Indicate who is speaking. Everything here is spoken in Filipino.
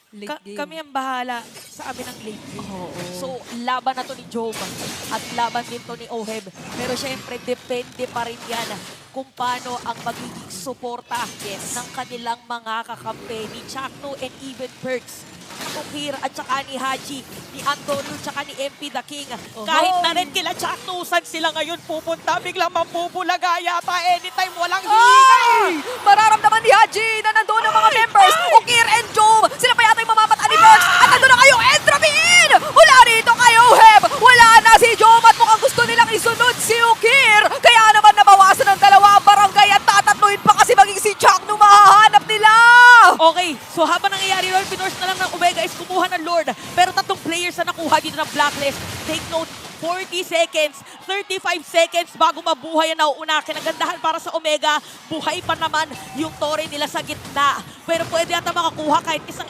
Speaker 1: Late game.
Speaker 2: Kami ang bahala sa amin ng late game.
Speaker 1: Oo.
Speaker 2: So, laban na to ni Job at laban din to ni Oheb. Pero syempre, depende pa rin yan kung paano ang magiging suporta ng kanilang mga kakampi ni Chakno and even Perks. Ukir at saka ni Haji, ni Antonio, tsaka ni MP The King. Kahit na rin kila Chakno, saan sila ngayon pupunta? Biglang mambubulaga yata anytime, walang hingay!
Speaker 3: Mararamdaman ni Haji na nandun ang mga members, Ukir and Job. Sila pa yata yung mamamatay ni Perks. At nandun na kayo, Entropy in! Wala rito kayo, Heb! Wala na si Job at mukhang gusto nilang isunod si Ukir. Kaya naman nabawasan ng dalawa ang barangay at tatatluin pa kasi maging si Chakno mahahanap nila.
Speaker 2: Okay, so habang nangyayari yun, pinorse na lang ng Omega is kumuha ng Lord. Pero tatlong players na nakuha dito ng Blacklist. Take note, 40 seconds, 35 seconds bago mabuhay ang nauuna. Kinagandahan para sa Omega, buhay pa naman yung Torre nila sa gitna. Pero pwede yata makakuha kahit isang